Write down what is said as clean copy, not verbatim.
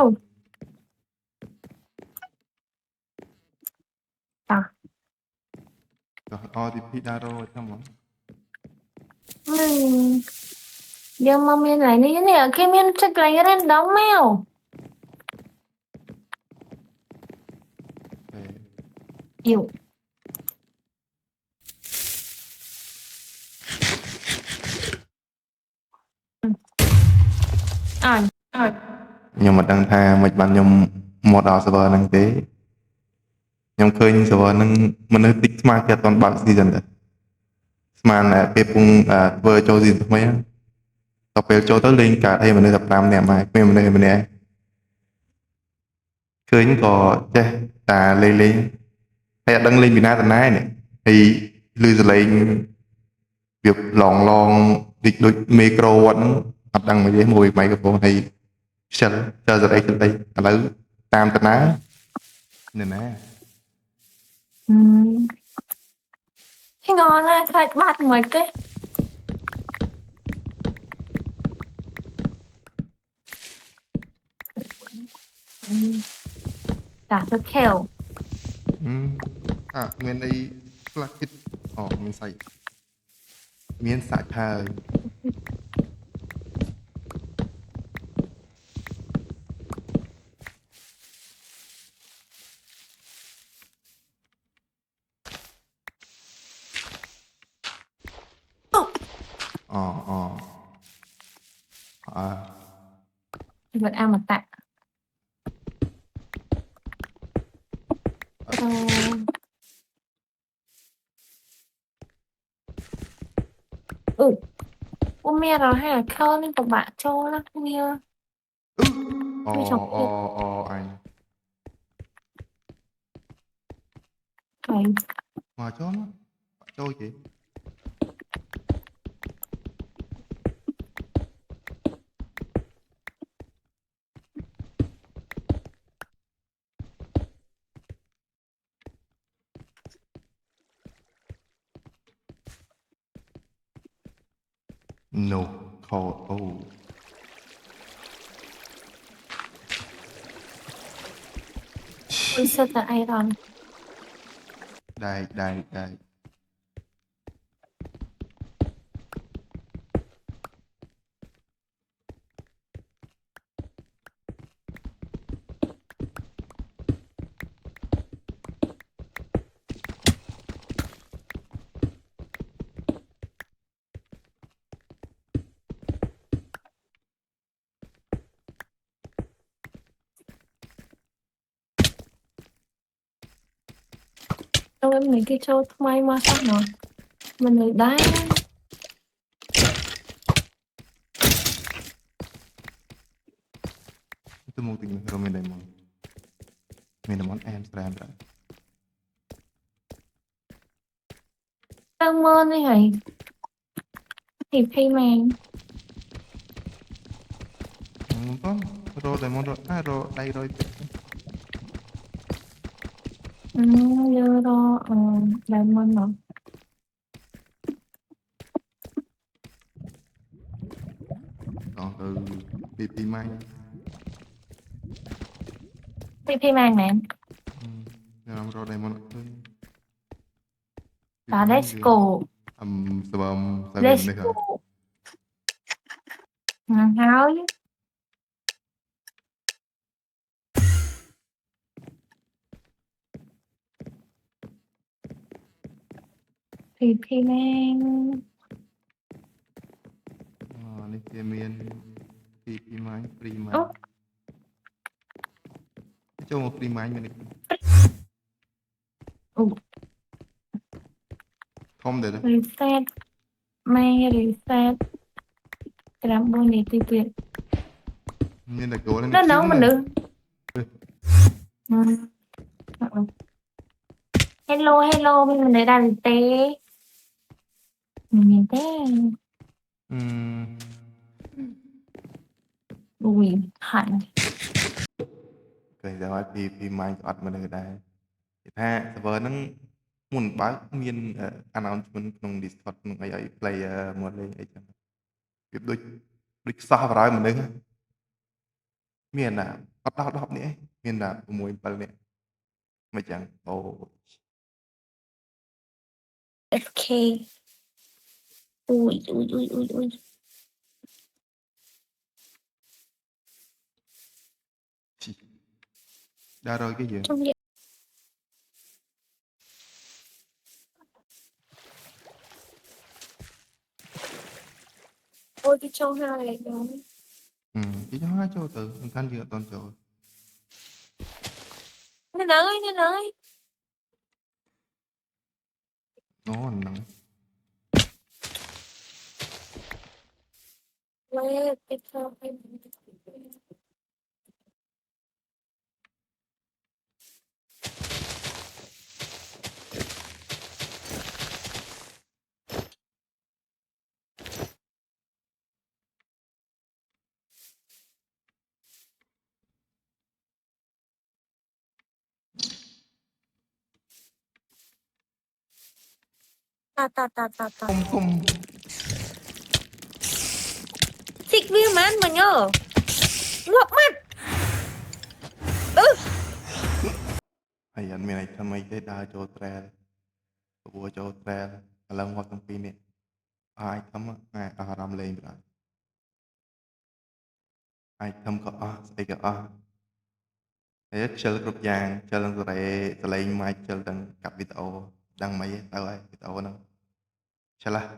Ừ. À. OTP Daro trong món Nhưng mà mình lấy như thế này cái mình check lấy lên đóng mail. Yêu. nhưng mà đang tha mình bạn nhom một đào server năng tế nhom khơi nhưng server năng mình hơi tích smart cái toàn bug season đấy smart là cái pung vừa cho gì thôi á tập về cho tới lên cả đây mình tập làm nè mà mình nè khơi những có che ta lên hay đăng lên Việt Nam này này thì lưu lên việc lòn lon việc đôi micro vẫn hoạt đăng mấy cái mùi microphone thì chờ giờ đây là tam tên á nè nè Thế ngon á, khai bát mấy cái. Cả cái kèo. nguyên đây là kít mình xài miếng xài thờ ờ Vật ăn mà tạ. Ủa mẹ rồi hay là khâu nên của bạn cho lắm mẹ. Mẹ chọc thiệt. anh Cái mà cho nó trôi chị no cold ôi sao tại ai rồi. đây Đâu em mấy cái cho may mà sao nó. Mình người đá. itu mau tinggal hero Minamon Amsterdam rồi Đang mơ này hãy. Thì khi màn. nonton Diamond đây rồi Giờ đó đang mơ nó. còn từ PP May Thì màn nè. làm Diamond PP Và May let's gì go. sebelum saya Let's menikah go. Háo chứ. Thì màn.នេះជាមាន PP May Free May Ồ.ចូលមក Free May មានធំដែរ Reset. May reset. Làm đôi này tùy tuyệt. មានតែ goal នេះ Nó ខ្ជិល nấu mà ណាស់ được. Hello hello mình để đàn tế. Mình tế. Ui hạnh. ឃើញតែឲ្យ PP May ក៏អត់មនុស្សដែរគេថា server ហ្នឹងមុនបើកមាន announcement ក្នុង Discord ក្នុងអីឲ្យ player មកលេងអីចឹងវាដូចខ្សោះបរោយមនុស្ស មានណាអត់ដល់10នាក់ឯងមានណា6 7នាក់មិនចឹងអូ FK ui ui ui ui ui ដល់រយគេយើង trong điện ôi cái châu hai này đó គេចង់ឲ្យចូលទៅមិនកាន់យើងអត់តន់ចូល nên ơi អូហ្នឹង Ê, cái châu hai ta គុំ xịt viên mà anh mà nhớ ngọc mắt ហើយអត់មានអីថ្មីទេដើរចូលត្រែលព្រោះចូលត្រែលឥឡូវមកទាំងពីរនេះអាចធំអាចអារម្មណ៍លេងបណ្ដោយអាចធំក៏អស់ស្អីក៏អស់ហើយខ្ជិលគ្រប់យ៉ាងខ្ជិលនឹងសលេងម៉ាច់ខ្ជិលទាំងកាប់វីដេអូដឹងមិនទៅហើយវីដេអូហ្នឹងឆ្លាស់